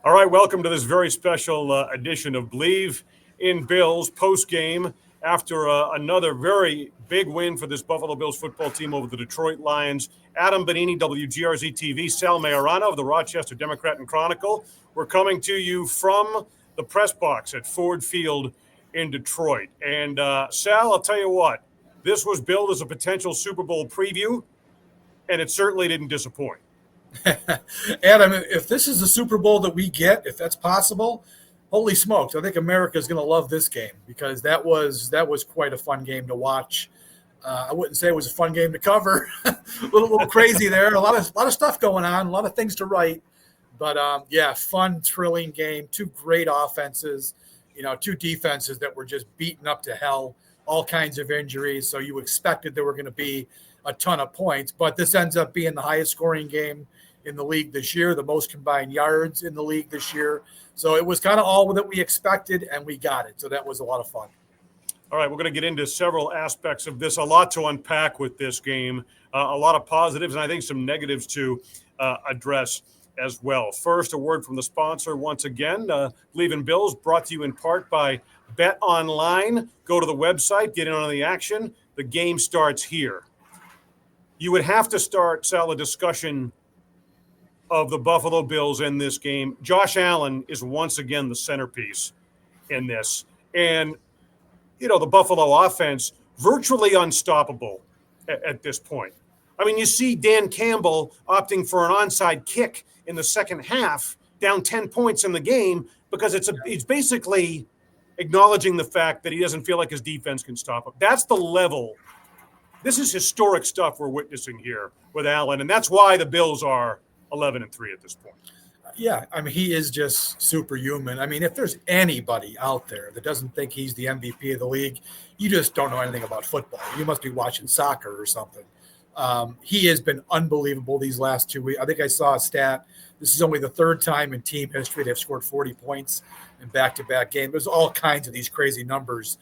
All right, welcome to this very special edition of Bleav in Bills postgame after another very big win for this Buffalo Bills football team over the Detroit Lions. Adam Benigni, WGRZ TV, Sal Maiorana of the Rochester Democrat and Chronicle. We're coming to you from the press box at Ford Field in Detroit. And Sal, I'll tell you what, this was billed as a potential Super Bowl preview, and it certainly didn't disappoint. Adam, if this is the Super Bowl that we get, if that's possible, holy smokes, I think America is going to love this game because that was quite a fun game to watch. I wouldn't say it was a fun game to cover. a little crazy there. A lot of stuff going on, a lot of things to write. But, fun, thrilling game. Two great offenses, two defenses that were just beaten up to hell, all kinds of injuries. So you expected there were going to be a ton of points. But this ends up being the highest scoring game in the league this year, the most combined yards in the league this year. So it was kind of all that we expected, and we got it. So that was a lot of fun. All right, we're going to get into several aspects of this, a lot to unpack with this game, a lot of positives, and I think some negatives to address as well. First, a word from the sponsor once again, Bleav in Bills, brought to you in part by Bet Online. Go to the website, get in on the action. The game starts here. You would have to start, Sal, a discussion of the Buffalo Bills in this game. Josh Allen is once again the centerpiece in this. And, the Buffalo offense, virtually unstoppable at this point. I mean, you see Dan Campbell opting for an onside kick in the second half, down 10 points in the game, because it's basically acknowledging the fact that he doesn't feel like his defense can stop him. That's the level. This is historic stuff we're witnessing here with Allen, and that's why the Bills are 11-3 at this point. Yeah, I mean, he is just superhuman. I mean, if there's anybody out there that doesn't think he's the MVP of the league, you just don't know anything about football. You must be watching soccer or something. He has been unbelievable these last 2 weeks. I think I saw a stat. This is only the third time in team history they've scored 40 points in back-to-back games. There's all kinds of these crazy numbers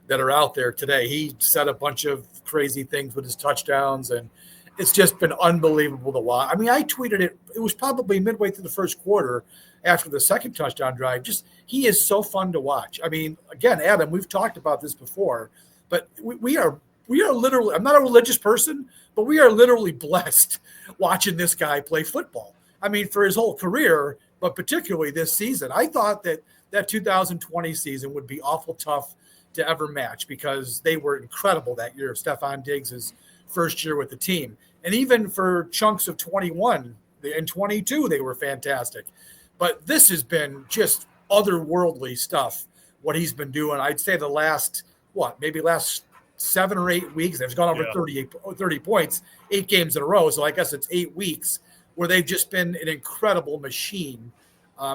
that are out there today. He said a bunch of crazy things with his touchdowns, and it's just been unbelievable to watch. I mean, I tweeted it. It was probably midway through the first quarter after the second touchdown drive. Just he is so fun to watch. I mean, again, Adam, we've talked about this before, but we are literally – I'm not a religious person, but we are literally blessed watching this guy play football. I mean, for his whole career, but particularly this season. I thought that 2020 season would be awful tough to ever match because they were incredible that year. Stephon Diggs' first year with the team. And even for chunks of 21 and 22, they were fantastic. But this has been just otherworldly stuff, what he's been doing. I'd say the last 7 or 8 weeks, they've gone over 30 points, 8 games in a row. So I guess it's 8 weeks where they've just been an incredible machine,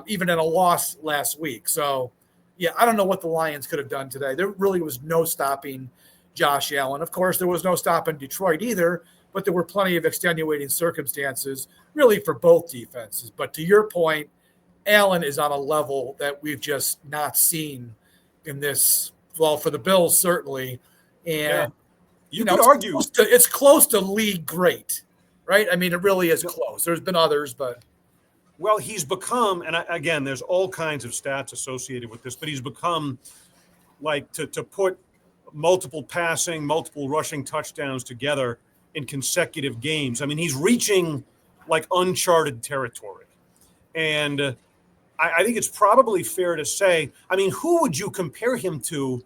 even in a loss last week. So, yeah, I don't know what the Lions could have done today. There really was no stopping Josh Allen. Of course, there was no stopping Detroit either, but there were plenty of extenuating circumstances really for both defenses. But to your point, Allen is on a level that we've just not seen in this, well, for the Bills certainly. And you could argue it's close to league great, right? I mean, it really is close. There's been others, but well, he's become, and again, there's all kinds of stats associated with this, but he's become like to put multiple passing, multiple rushing touchdowns together in consecutive games. I mean, he's reaching like uncharted territory. And I think it's probably fair to say, I mean, who would you compare him to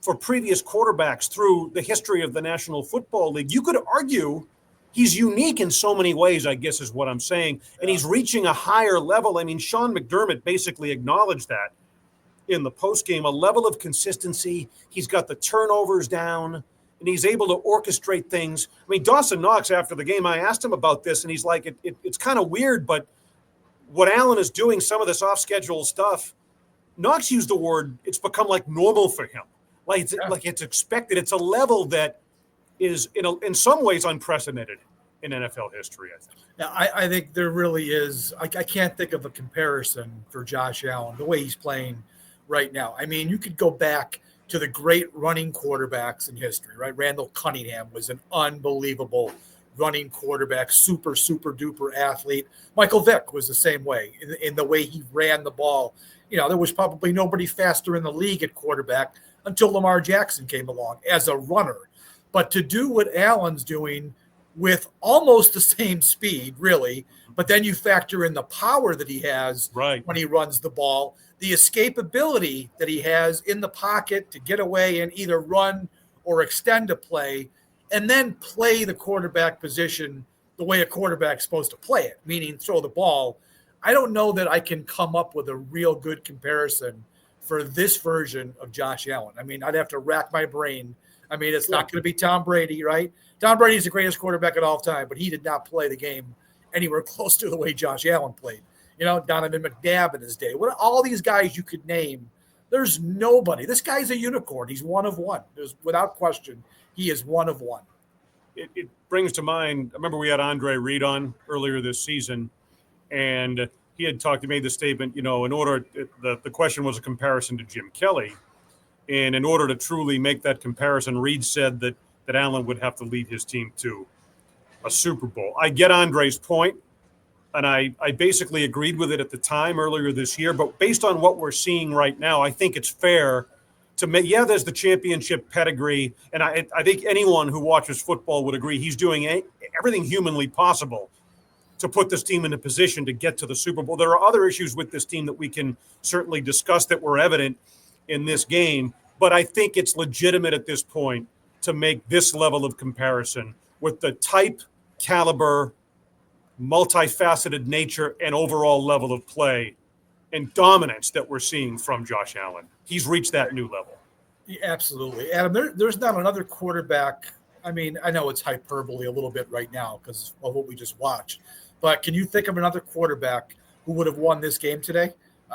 for previous quarterbacks through the history of the National Football League? You could argue he's unique in so many ways, I guess is what I'm saying. And he's reaching a higher level. I mean, Sean McDermott basically acknowledged that in the postgame, a level of consistency. He's got the turnovers down, and he's able to orchestrate things. I mean, Dawson Knox, after the game, I asked him about this, and he's like, it's kind of weird, but what Allen is doing, some of this off-schedule stuff, Knox used the word, it's become like normal for him. Like it's expected. It's a level that is in some ways unprecedented in NFL history, I think. Yeah, I think there really is. I can't think of a comparison for Josh Allen, the way he's playing right now. I mean, you could go back to the great running quarterbacks in history, right? Randall Cunningham was an unbelievable running quarterback, super duper athlete. Michael Vick was the same way in the way he ran the ball. There was probably nobody faster in the league at quarterback until Lamar Jackson came along as a runner. But to do what Allen's doing with almost the same speed, really, but then you factor in the power that he has when he runs the ball, the escapability that he has in the pocket to get away and either run or extend a play, and then play the quarterback position the way a quarterback's supposed to play it, meaning throw the ball. I don't know that I can come up with a real good comparison for this version of Josh Allen. I mean, I'd have to rack my brain. I mean, it's not going to be Tom Brady, right? Tom Brady is the greatest quarterback of all time, but he did not play the game anywhere close to the way Josh Allen played. Donovan McNabb in his day. All these guys you could name, there's nobody. This guy's a unicorn. He's one of one. Without question, he is one of one. It brings to mind, I remember we had Andre Reed on earlier this season, and he had made the statement, the question was a comparison to Jim Kelly. And in order to truly make that comparison, Reed said that Allen would have to lead his team to a Super Bowl. I get Andre's point, and I basically agreed with it at the time earlier this year. But based on what we're seeing right now, I think it's fair to make, there's the championship pedigree. And I think anyone who watches football would agree he's doing everything humanly possible to put this team in a position to get to the Super Bowl. There are other issues with this team that we can certainly discuss that were evident in this game, but I think it's legitimate at this point to make this level of comparison with the type, caliber, multifaceted nature, and overall level of play and dominance that we're seeing from Josh Allen. He's reached that new level. Yeah, absolutely. Adam, there's not another quarterback. I mean, I know it's hyperbole a little bit right now because of what we just watched, but can you think of another quarterback who would have won this game today?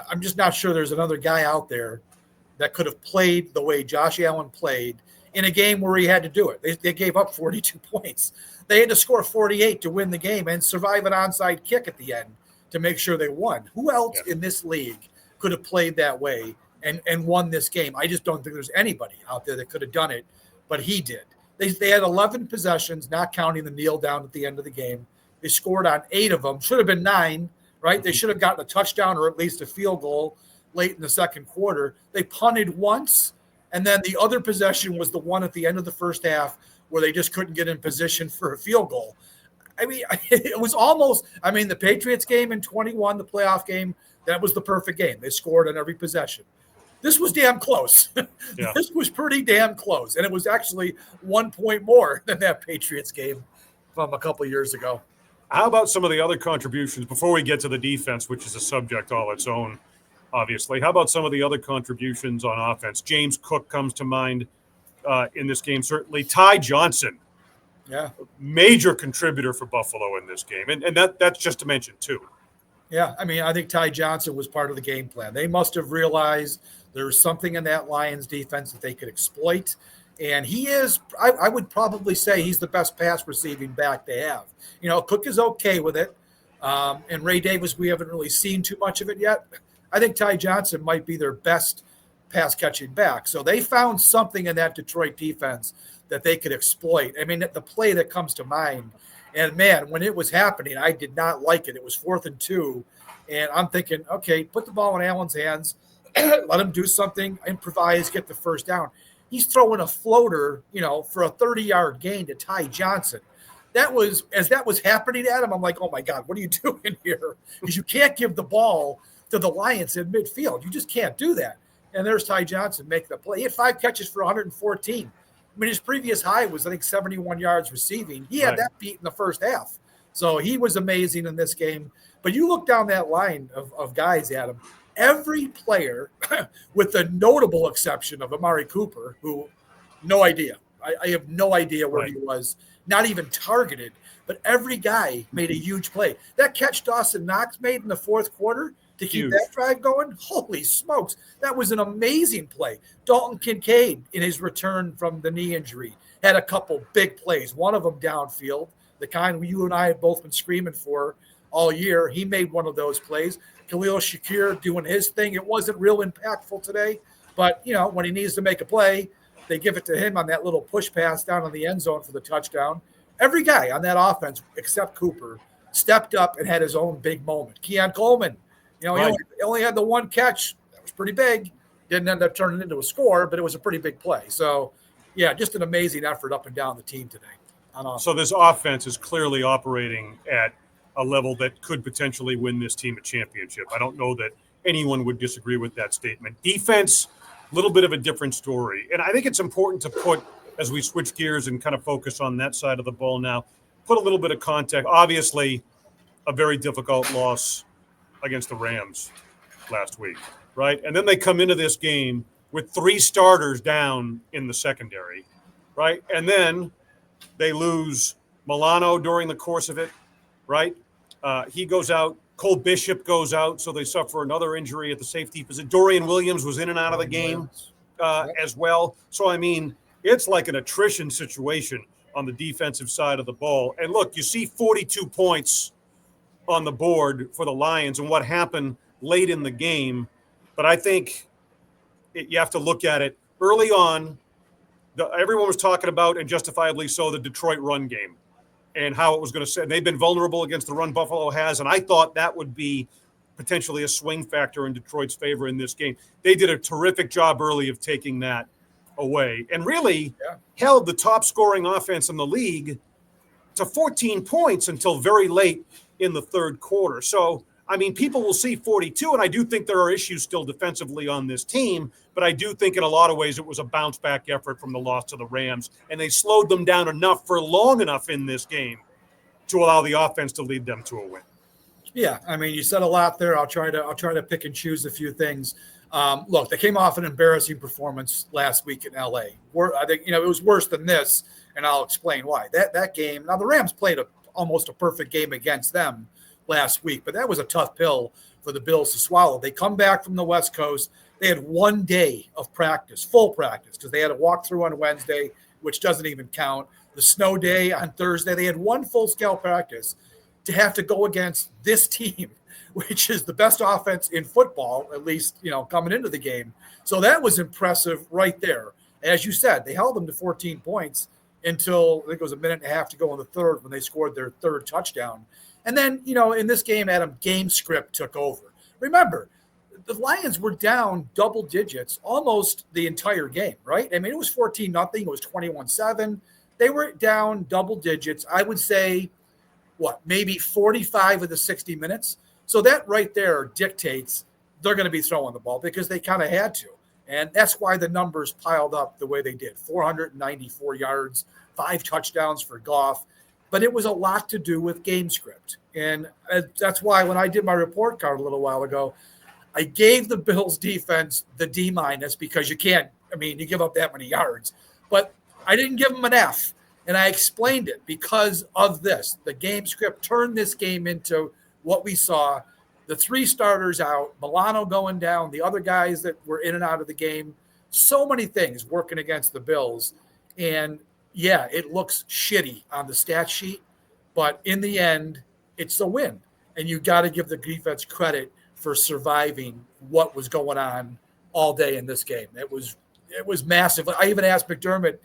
I'm just not sure there's another guy out there that could have played the way Josh Allen played in a game where he had to do it. They gave up 42 points. They had to score 48 to win the game and survive an onside kick at the end to make sure they won. Who else in this league could have played that way and won this game? I just don't think there's anybody out there that could have done it, but he did. They had 11 possessions, not counting the kneel down at the end of the game. They scored on 8 of them. Should have been 9, right? They should have gotten a touchdown or at least a field goal late in the second quarter. They punted once, and then the other possession was the one at the end of the first half where they just couldn't get in position for a field goal. I mean, it was almost – the Patriots game in 21, the playoff game, that was the perfect game. They scored on every possession. This was damn close. Yeah. This was pretty damn close, and it was actually 1 point more than that Patriots game from a couple years ago. How about some of the other contributions before we get to the defense, which is a subject all its own, obviously? How about some of the other contributions on offense? James Cook comes to mind in this game, certainly. Ty Johnson, major contributor for Buffalo in this game, and that's just to mention two. Yeah, I think Ty Johnson was part of the game plan. They must have realized there was something in that Lions defense that they could exploit. And he is, I would probably say he's the best pass receiving back they have. Cook is okay with it. And Ray Davis, we haven't really seen too much of it yet. I think Ty Johnson might be their best pass catching back. So they found something in that Detroit defense that they could exploit. The play that comes to mind, and man, when it was happening, I did not like it. It was 4th and 2. And I'm thinking, okay, put the ball in Allen's hands, let him do something, improvise, get the first down. He's throwing a floater, for a 30-yard gain to Ty Johnson. As that was happening at him, I'm like, oh my God, what are you doing here? Because you can't give the ball to the Lions in midfield. You just can't do that. And there's Ty Johnson making the play. He had 5 catches for 114. His previous high was, I think, 71 yards receiving. He had that beat in the first half. So he was amazing in this game. But you look down that line of guys, Adam, every player, with the notable exception of Amari Cooper, who, no idea. I have no idea where he was, not even targeted. But every guy made a huge play. That catch Dawson Knox made in the fourth quarter to keep that drive going, holy smokes, that was an amazing play. Dalton Kincaid, in his return from the knee injury, had a couple big plays, one of them downfield, the kind you and I have both been screaming for all year. He made one of those plays. Khalil Shakir doing his thing. It wasn't real impactful today, but, when he needs to make a play, they give it to him on that little push pass down in the end zone for the touchdown. Every guy on that offense, except Cooper, stepped up and had his own big moment. Keon Coleman, he only had the one catch. That was pretty big. Didn't end up turning into a score, but it was a pretty big play. So, yeah, just an amazing effort up and down the team today. So this offense is clearly operating at a level that could potentially win this team a championship. I don't know that anyone would disagree with that statement. Defense, a little bit of a different story. And I think it's important to put, as we switch gears and kind of focus on that side of the ball now, put a little bit of context. Obviously, a very difficult loss against the Rams last week, right? And then they come into this game with 3 starters down in the secondary, right? And then they lose Milano during the course of it, right? He goes out. Cole Bishop goes out, so they suffer another injury at the safety position. Dorian Williams was in and out of the game as well. So, I mean, it's like an attrition situation on the defensive side of the ball. And look, you see 42 points on the board for the Lions and what happened late in the game. But I think you have to look at it early on. Everyone was talking about, and justifiably so, the Detroit run game and how it was going to set. They've been vulnerable against the run Buffalo has, and I thought that would be potentially a swing factor in Detroit's favor in this game. They did a terrific job early of taking that away and really held the top scoring offense in the league to 14 points until very late in the third quarter. So, I mean, people will see 42, and I do think there are issues still defensively on this team, but I do think in a lot of ways it was a bounce-back effort from the loss to the Rams, and they slowed them down enough for long enough in this game to allow the offense to lead them to a win. Yeah, I mean, you said a lot there. I'll try to pick and choose a few things. Look, they came off an embarrassing performance last week in LA. I think it was worse than this, and I'll explain why. That game. Now the Rams played almost a perfect game against them last week, but that was a tough pill for the Bills to swallow. They come back from the West Coast. They had 1 day of practice, full practice, because they had a walkthrough on Wednesday, which doesn't even count. The snow day on Thursday. They had 1 full-scale practice to have to go against this team, which is the best offense in football, at least, coming into the game. So that was impressive right there. As you said, they held them to 14 points until I think it was a minute and a half to go in the third when they scored their third touchdown. And then, in this game, Adam, game script took over. Remember, the Lions were down double digits almost the entire game, right? I mean, it was 14-0. It was 21-7. They were down double digits. I would say, maybe 45 of the 60 minutes. So that right there dictates they're going to be throwing the ball because they kind of had to. And that's why the numbers piled up the way they did. 494 yards, 5 touchdowns for Goff. But it was a lot to do with game script. And that's why when I did my report card a little while ago, I gave the Bills defense the D- because you give up that many yards. But I didn't give them an F. And I explained it because of this. The game script turned this game into what we saw. The 3 starters out, Milano going down, the other guys that were in and out of the game. So many things working against the Bills. And yeah, it looks shitty on the stat sheet, but in the end, it's a win. And you got to give the defense credit for surviving what was going on all day in this game. It was massive. I even asked McDermott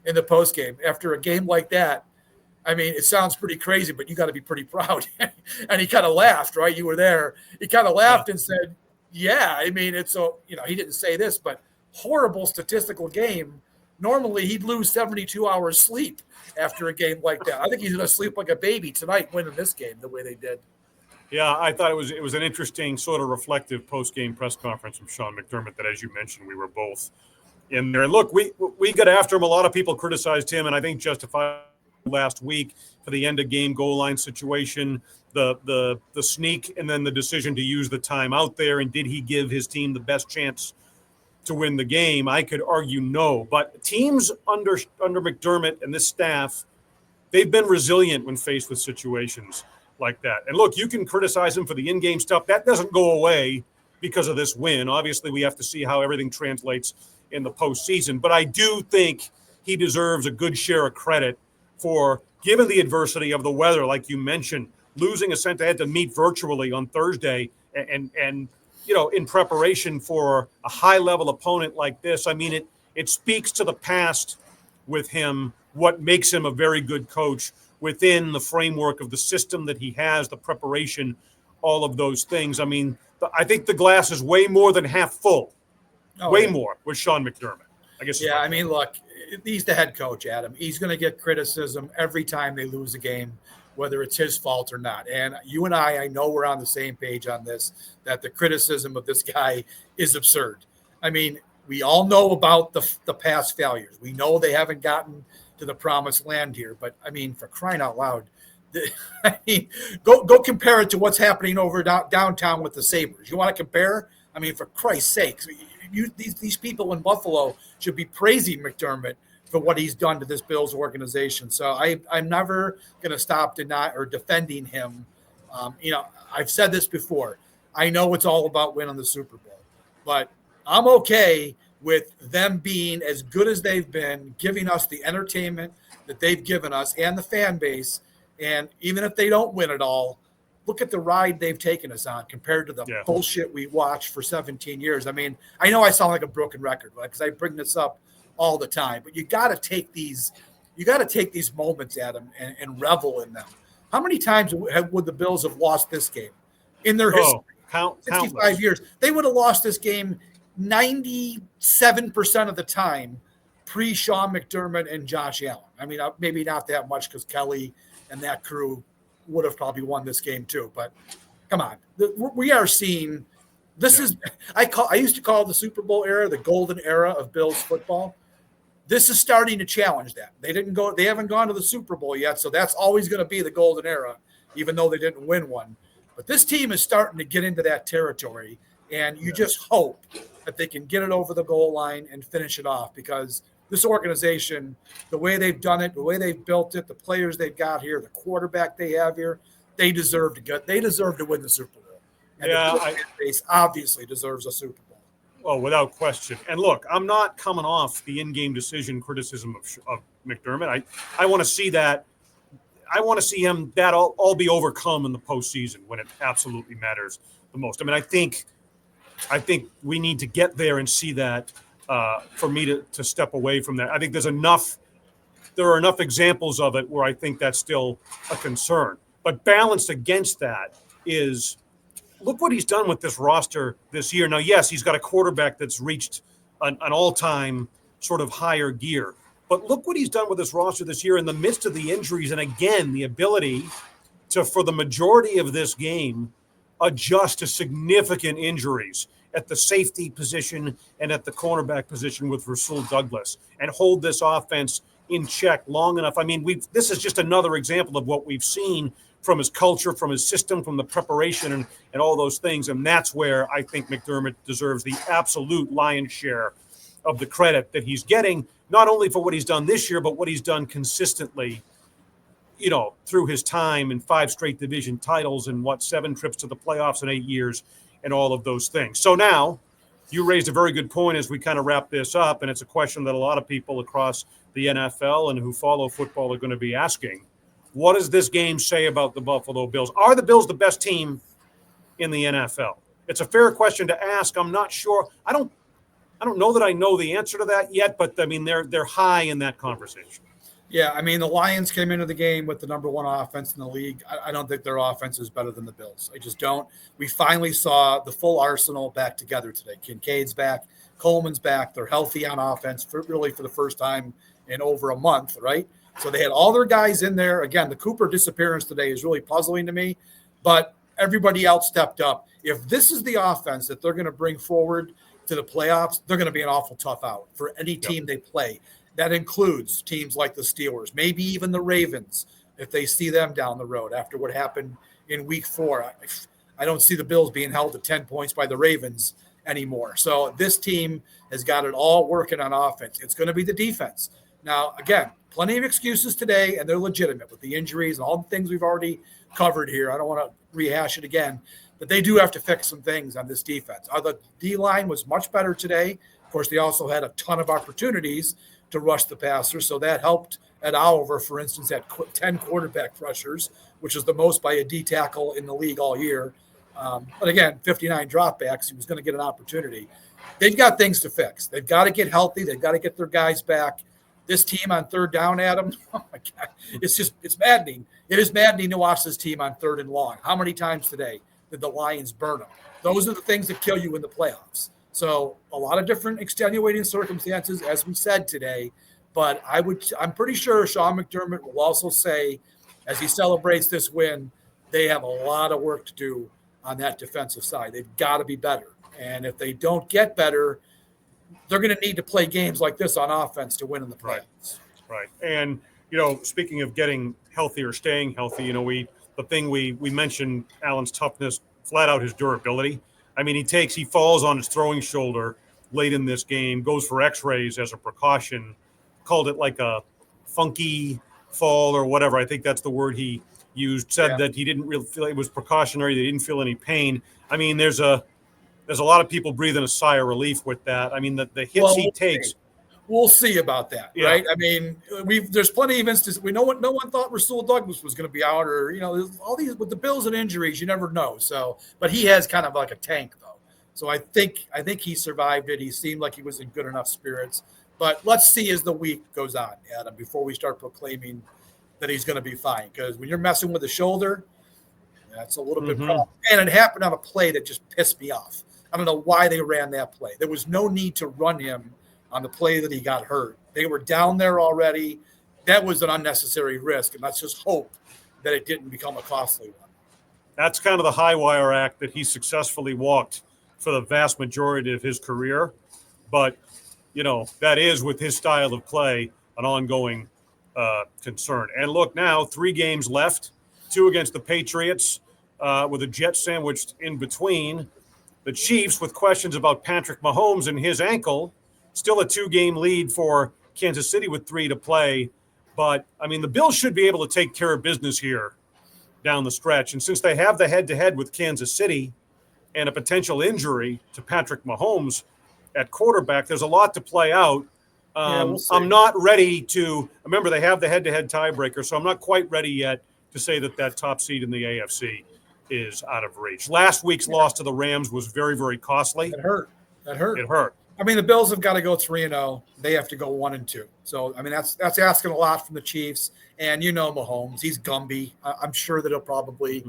in the postgame after a game like that. I mean, it sounds pretty crazy, but you got to be pretty proud. And he kind of laughed, right? You were there. He kind of laughed and said, yeah, I mean, it's he didn't say this, but horrible statistical game. Normally, he'd lose 72 hours sleep after a game like that. I think he's going to sleep like a baby tonight winning this game the way they did. Yeah, I thought it was an interesting sort of reflective post-game press conference from Sean McDermott that, as you mentioned, we were both in there. And look, we got after him. A lot of people criticized him, and I think justified last week for the end-of-game goal line situation, the sneak, and then the decision to use the time out there, and did he give his team the best chance to win the game? I could argue no, but teams under McDermott and this staff, they've been resilient when faced with situations like that. And look, you can criticize him for the in-game stuff. That doesn't go away because of this win. Obviously, we have to see how everything translates in the postseason, but I do think he deserves a good share of credit for, given the adversity of the weather, like you mentioned, losing a center, had to meet virtually on Thursday and in preparation for a high-level opponent like this. I mean, it speaks to the past with him what makes him a very good coach within the framework of the system that he has, the preparation, all of those things. I mean, I think the glass is way more than half full, way more with Sean McDermott, I guess. Yeah, I mean, look, he's the head coach, Adam. He's going to get criticism every time they lose a game, whether it's his fault or not. And you and I know we're on the same page on this, that the criticism of this guy is absurd. I mean, we all know about the past failures. We know they haven't gotten to the promised land here. But, I mean, for crying out loud, I mean, go compare it to what's happening over downtown with the Sabres. You want to compare? I mean, for Christ's sakes, these people in Buffalo should be praising McDermott for what he's done to this Bills organization. So I'm never going to stop defending him. I've said this before. I know it's all about winning the Super Bowl, but I'm okay with them being as good as they've been, giving us the entertainment that they've given us and the fan base. And even if they don't win it all, look at the ride they've taken us on compared to the bullshit we watched for 17 years. I mean, I know I sound like a broken record because I bring this up all the time, but you got to take these moments, Adam, and revel in them. How many times would the Bills have lost this game in their history? 65 years. They would have lost this game 97% of the time pre-Sean McDermott and Josh Allen. I mean, maybe not that much because Kelly and that crew would have probably won this game too. But come on, we are seeing this is I used to call the Super Bowl era the golden era of Bills football. This is starting to challenge that. They haven't gone to the Super Bowl yet, so that's always going to be the golden era, even though they didn't win one. But this team is starting to get into that territory, and you just hope that they can get it over the goal line and finish it off, because this organization, the way they've done it, the way they've built it, the players they've got here, the quarterback they have here, they deserve to win the Super Bowl. And the fan base obviously deserves a Super Bowl. Oh, without question. And look, I'm not coming off the in-game decision criticism of McDermott. I want to see that. I want to see him that all be overcome in the postseason when it absolutely matters the most. I mean, I think we need to get there and see that for me to step away from that. I think there are enough examples of it where I think that's still a concern. But balanced against that is, look what he's done with this roster this year. Now, yes, he's got a quarterback that's reached an all-time sort of higher gear. But look what he's done with this roster this year in the midst of the injuries. And again, the ability to, for the majority of this game, adjust to significant injuries at the safety position and at the cornerback position with Rasul Douglas and hold this offense in check long enough. I mean, this is just another example of what we've seen from his culture, from his system, from the preparation and all those things. And that's where I think McDermott deserves the absolute lion's share of the credit that he's getting, not only for what he's done this year, but what he's done consistently, through his time in 5 straight division titles and 7 trips to the playoffs in 8 years and all of those things. So now you raised a very good point as we kind of wrap this up. And it's a question that a lot of people across the NFL and who follow football are going to be asking. What does this game say about the Buffalo Bills? Are the Bills the best team in the NFL? It's a fair question to ask. I'm not sure. I don't know that I know the answer to that yet, but I mean, they're high in that conversation. Yeah, I mean, the Lions came into the game with the number 1 offense in the league. I don't think their offense is better than the Bills. I just don't. We finally saw the full arsenal back together today. Kincaid's back. Coleman's back. They're healthy on offense for the first time in over a month, right? So they had all their guys in there. Again, the Cooper disappearance today is really puzzling to me, but everybody else stepped up. If this is the offense that they're going to bring forward to the playoffs, they're going to be an awful tough out for any team they play. That includes teams like the Steelers, maybe even the Ravens, if they see them down the road after what happened in week 4. I don't see the Bills being held to 10 points by the Ravens anymore. So this team has got it all working on offense. It's going to be the defense. Now, again, plenty of excuses today, and they're legitimate with the injuries and all the things we've already covered here. I don't want to rehash it again, but they do have to fix some things on this defense. The D-line was much better today. Of course, they also had a ton of opportunities to rush the passer, so that helped Ed Oliver, for instance, had 10 quarterback pressures, which is the most by a D tackle in the league all year. But again, 59 dropbacks, he was going to get an opportunity. They've got things to fix. They've got to get healthy. They've got to get their guys back. this team on third down, Adam, oh my God, it's maddening. It is maddening to watch this team on third and long. How many times today did the Lions burn them? Those are the things that kill you in the playoffs. So a lot of different extenuating circumstances, as we said today, but I'm pretty sure Sean McDermott will also say, as he celebrates this win, they have a lot of work to do on that defensive side. They've got to be better. And if they don't get better, they're going to need to play games like this on offense to win in the playoffs. Right. And, speaking of getting healthy or staying healthy, the thing we mentioned, Allen's toughness, flat out his durability. I mean, he falls on his throwing shoulder late in this game, goes for x-rays as a precaution, called it like a funky fall or whatever. I think that's the word he used, said that he didn't really feel it was precautionary. They didn't feel any pain. I mean, there's a lot of people breathing a sigh of relief with that. I mean, the hits he takes. We'll see about that, right? I mean, there's plenty of instances. No one thought Rasul Douglas was going to be out, or all these with the Bills and injuries. You never know. So, but he has kind of like a tank, though. So I think he survived it. He seemed like he was in good enough spirits. But let's see as the week goes on, Adam, before we start proclaiming that he's going to be fine. Because when you're messing with the shoulder, that's a little bit problem. And it happened on a play that just pissed me off. I don't know why they ran that play. There was no need to run him on the play that he got hurt. They were down there already. That was an unnecessary risk, and let's just hope that it didn't become a costly one. That's kind of the high wire act that he successfully walked for the vast majority of his career. But, that is, with his style of play, an ongoing concern. And look, now 3 games left, 2 against the Patriots with a jet sandwiched in between. The Chiefs with questions about Patrick Mahomes and his ankle. Still a 2-game lead for Kansas City with 3 to play. But, I mean, the Bills should be able to take care of business here down the stretch. And since they have the head-to-head with Kansas City and a potential injury to Patrick Mahomes at quarterback, there's a lot to play out. We'll see. I'm not ready to – remember, they have the head-to-head tiebreaker, so I'm not quite ready yet to say that top seed in the AFC is out of reach. Last week's loss to the Rams was very, very costly. It hurt. It hurt. I mean, the Bills have got to go 3-0. They have to go 1-2. So, I mean, that's asking a lot from the Chiefs. And Mahomes, he's Gumby. I'm sure that he'll probably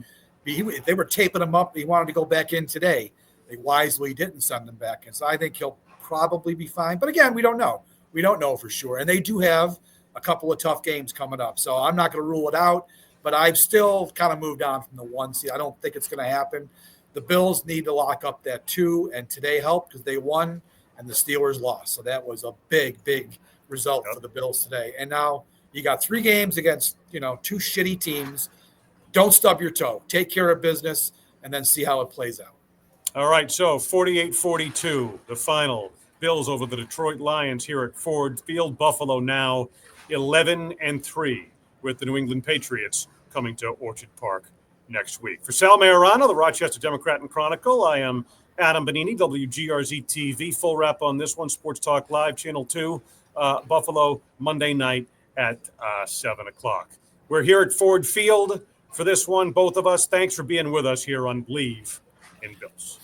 be. If they were taping him up, he wanted to go back in today. They wisely didn't send him back in. So I think he'll probably be fine. But again, we don't know. We don't know for sure. And they do have a couple of tough games coming up. So I'm not going to rule it out. But I've still kind of moved on from the 1 seed. I don't think it's going to happen. The Bills need to lock up that 2, and today helped because they won. And the Steelers lost. So that was a big, big result for the Bills today. And now you got 3 games against, 2 shitty teams. Don't stub your toe. Take care of business and then see how it plays out. All right, so 48-42, the final. Bills over the Detroit Lions here at Ford Field. Buffalo now 11-3 with the New England Patriots coming to Orchard Park next week. For Sal Maiorana, the Rochester Democrat and Chronicle, I am Adam Benigni, WGRZ TV. Full wrap on this one, Sports Talk Live, Channel 2, Buffalo, Monday night at 7 o'clock. We're here at Ford Field for this one, both of us. Thanks for being with us here on Bleav in Bills.